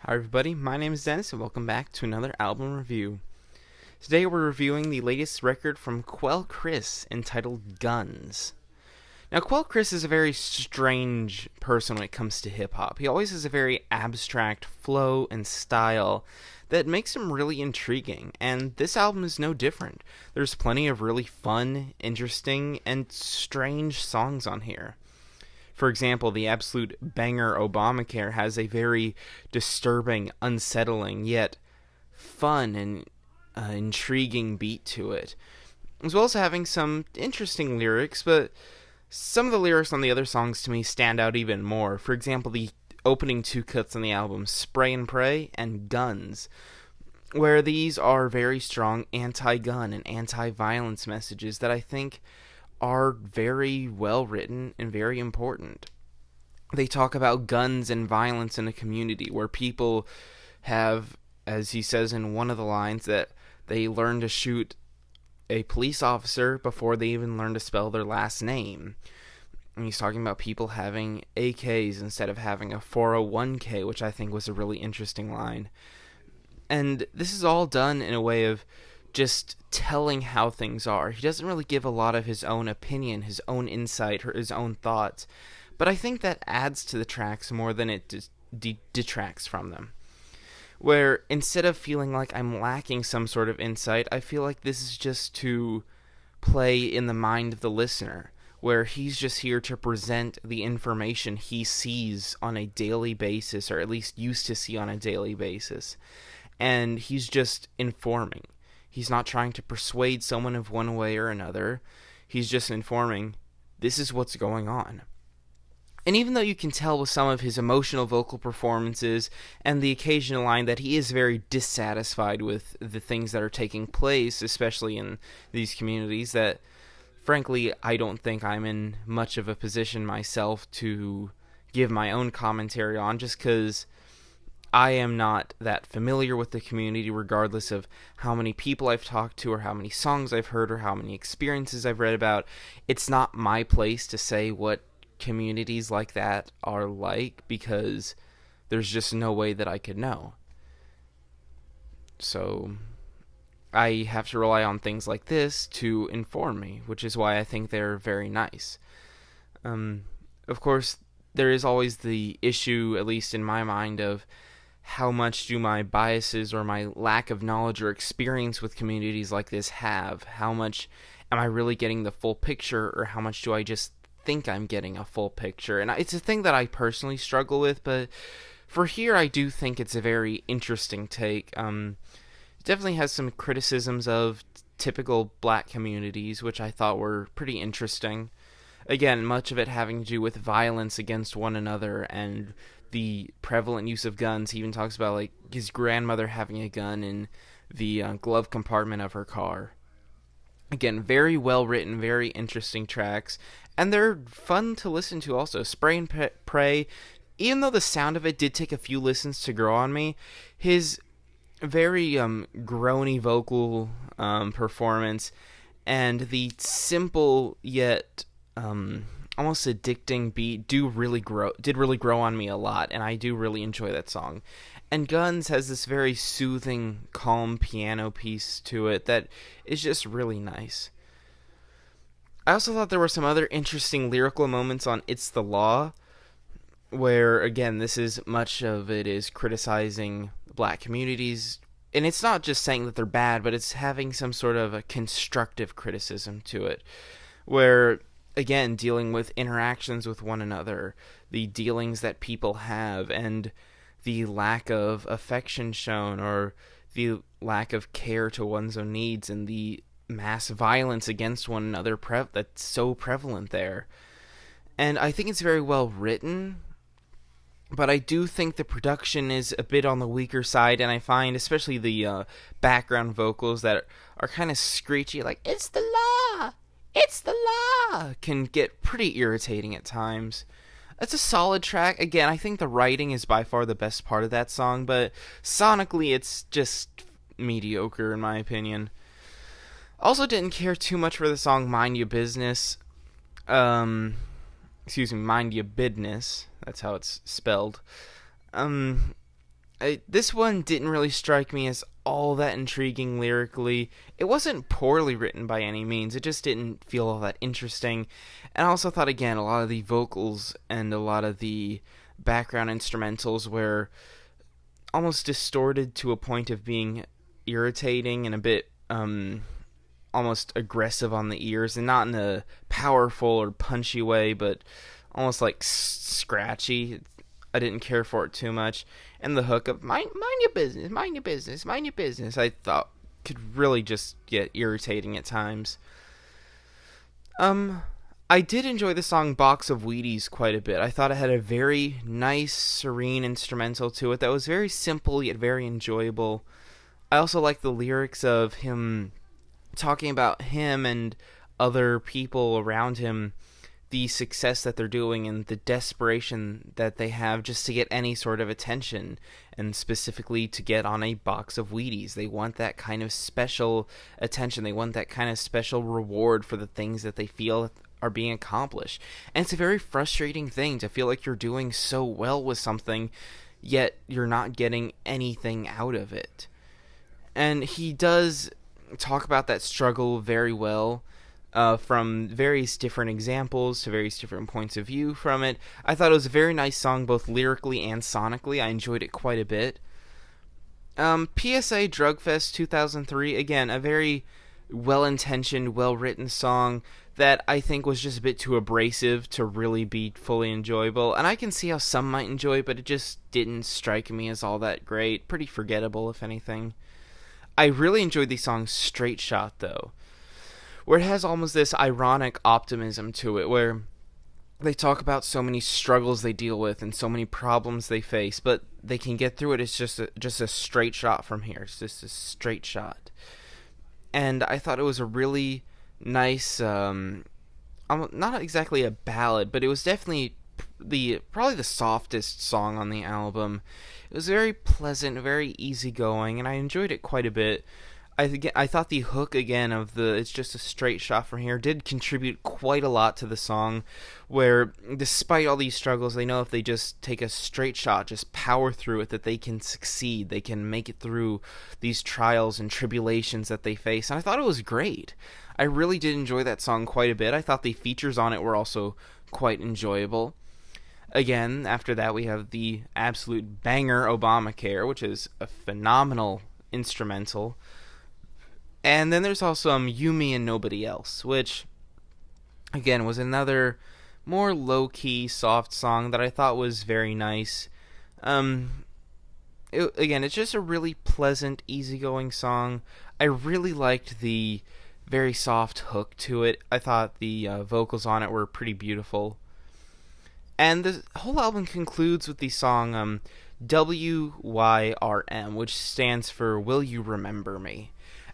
Hi everybody, my name is Dennis and welcome back to another album review. Today we're reviewing the latest record from Quelle entitled Guns. Now Quelle is a very strange person when it comes to hip-hop. He always has a very abstract flow and style that makes him really intriguing, and this album is no different. There's plenty of really fun, interesting, and strange songs on here. For example, the absolute banger Obamacare has a very disturbing, unsettling, yet fun and intriguing beat to it, as well as having some interesting lyrics, but some of the lyrics on the other songs to me stand out even more. For example, the opening two cuts on the album, Spray and Pray and Guns, where these are very strong anti-gun and anti-violence messages that I think are very well written and very important. They talk about guns and violence in a community where people have, as he says in one of the lines, that they learn to shoot a police officer before they even learn to spell their last name. And he's talking about people having AKs instead of having a 401k, which I think was a really interesting line. And this is all done in a way of just telling how things are. He doesn't really give a lot of his own opinion, his own insight, or his own thoughts, but I think that adds to the tracks more than it detracts from them. Where instead of feeling like I'm lacking some sort of insight, I feel like this is just to play in the mind of the listener, where he's just here to present the information he sees on a daily basis, or at least used to see on a daily basis, and he's just informing. He's not trying to persuade someone of one way or another. He's just informing, this is what's going on. And even though you can tell with some of his emotional vocal performances and the occasional line that he is very dissatisfied with the things that are taking place, especially in these communities, that frankly I don't think I'm in much of a position myself to give my own commentary on, just because I am not that familiar with the community, regardless of how many people I've talked to or how many songs I've heard or how many experiences I've read about. It's not my place to say what communities like that are like, because there's just no way that I could know. So I have to rely on things like this to inform me, which is why I think they're very nice. Of course, there is always the issue, at least in my mind, of how much do my biases or my lack of knowledge or experience with communities like this have? How much am I really getting the full picture, or how much do I just think I'm getting a full picture? And it's a thing that I personally struggle with, but for here I do think it's a very interesting take. It definitely has some criticisms of typical black communities, which I thought were pretty interesting. Again, much of it having to do with violence against one another and the prevalent use of guns. He even talks about like his grandmother having a gun in the glove compartment of her car. Again, very well written, very interesting tracks, and they're fun to listen to also. Spray and Pray, even though the sound of it did take a few listens to grow on me, his very groany vocal performance and the simple yet almost addicting beat did really grow on me a lot, and I do really enjoy that song. And Guns has this very soothing, calm piano piece to it that is just really nice. I also thought there were some other interesting lyrical moments on It's the Law, where, again, this is much of it is criticizing black communities, and it's not just saying that they're bad, but it's having some sort of a constructive criticism to it, where, again, dealing with interactions with one another, the dealings that people have, and the lack of affection shown, or the lack of care to one's own needs, and the mass violence against one another that's so prevalent there. And I think it's very well written, but I do think the production is a bit on the weaker side, and I find especially the background vocals that are kind of screechy, like, it's the law! It's the law! Can get pretty irritating at times. It's a solid track. Again, I think the writing is by far the best part of that song, but sonically it's just mediocre in my opinion. Also didn't care too much for the song Mind Your Business. Mind Your Business. That's how it's spelled. This one didn't really strike me as all that intriguing lyrically. It wasn't poorly written by any means, it just didn't feel all that interesting. And I also thought, again, a lot of the vocals and a lot of the background instrumentals were almost distorted to a point of being irritating and a bit almost aggressive on the ears, and not in a powerful or punchy way, but almost like scratchy. I didn't care for it too much. And the hook of mind your business, mind your business, mind your business, I thought could really just get irritating at times. I did enjoy the song Box of Wheaties quite a bit. I thought it had a very nice, serene instrumental to it that was very simple yet very enjoyable. I also like the lyrics of him talking about him and other people around him, the success that they're doing and the desperation that they have just to get any sort of attention, and specifically to get on a box of Wheaties. They want that kind of special attention. They want that kind of special reward for the things that they feel are being accomplished. And it's a very frustrating thing to feel like you're doing so well with something, yet you're not getting anything out of it. And he does talk about that struggle very well, from various different examples to various different points of view from it. I thought it was a very nice song, both lyrically and sonically. I enjoyed it quite a bit. PSA Drug Fest 2003, again, a very well-intentioned, well-written song that I think was just a bit too abrasive to really be fully enjoyable. And I can see how some might enjoy it, but it just didn't strike me as all that great. Pretty forgettable, if anything. I really enjoyed the song Straight Shot, though, where it has almost this ironic optimism to it, where they talk about so many struggles they deal with and so many problems they face, but they can get through it. It's just a straight shot from here. It's just a straight shot. And I thought it was a really nice, not exactly a ballad, but it was definitely probably the softest song on the album. It was very pleasant, very easygoing, and I enjoyed it quite a bit. I thought the hook, again, of the "it's just a straight shot from here" did contribute quite a lot to the song, where despite all these struggles, they know if they just take a straight shot, just power through it, that they can succeed, they can make it through these trials and tribulations that they face. And I thought it was great. I really did enjoy that song quite a bit. I thought the features on it were also quite enjoyable. Again, after that, we have the absolute banger Obamacare, which is a phenomenal instrumental. And then there's also You, Me, and Nobody Else, which, again, was another more low-key, soft song that I thought was very nice. Again, it's just a really pleasant, easygoing song. I really liked the very soft hook to it. I thought the vocals on it were pretty beautiful. And the whole album concludes with the song WYRM, which stands for Will You Remember Me?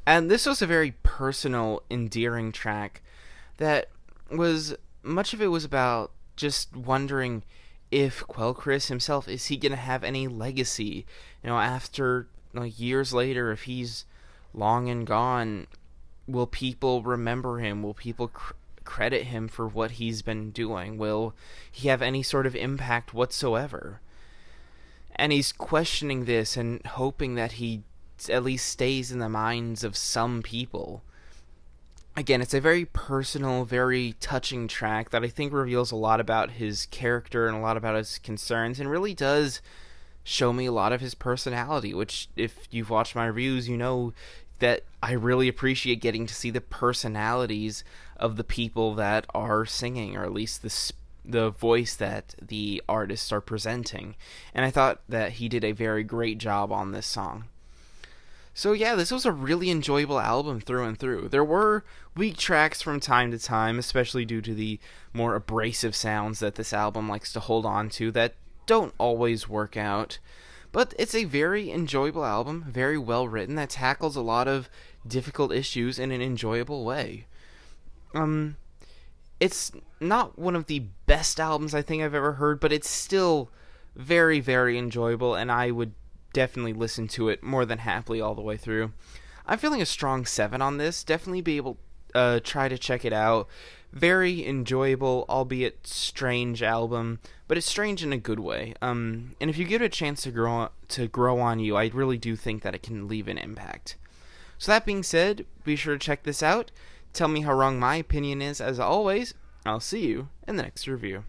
And this was a very personal, endearing track that was, much of it was about just wondering if Quelle himself, is he going to have any legacy? After years later, if he's long and gone, will people remember him? Will people credit him for what he's been doing? Will he have any sort of impact whatsoever? And he's questioning this and hoping that he at least stays in the minds of some people. Again, it's a very personal, very touching track that I think reveals a lot about his character and a lot about his concerns, and really does show me a lot of his personality, which, if you've watched my reviews, you know that I really appreciate getting to see the personalities of the people that are singing, or at least the voice that the artists are presenting. And I thought that he did a very great job on this song. So yeah, this was a really enjoyable album through and through. There were weak tracks from time to time, especially due to the more abrasive sounds that this album likes to hold on to that don't always work out. But it's a very enjoyable album, very well written, that tackles a lot of difficult issues in an enjoyable way. It's not one of the best albums I think I've ever heard, but it's still very, very enjoyable, and I would definitely listen to it more than happily all the way through. I'm feeling a strong 7 on this. Definitely try to check it out. Very enjoyable, albeit strange album, but it's strange in a good way. And if you give it a chance to grow on you, I really do think that it can leave an impact. So that being said, be sure to check this out. Tell me how wrong my opinion is. As always, I'll see you in the next review.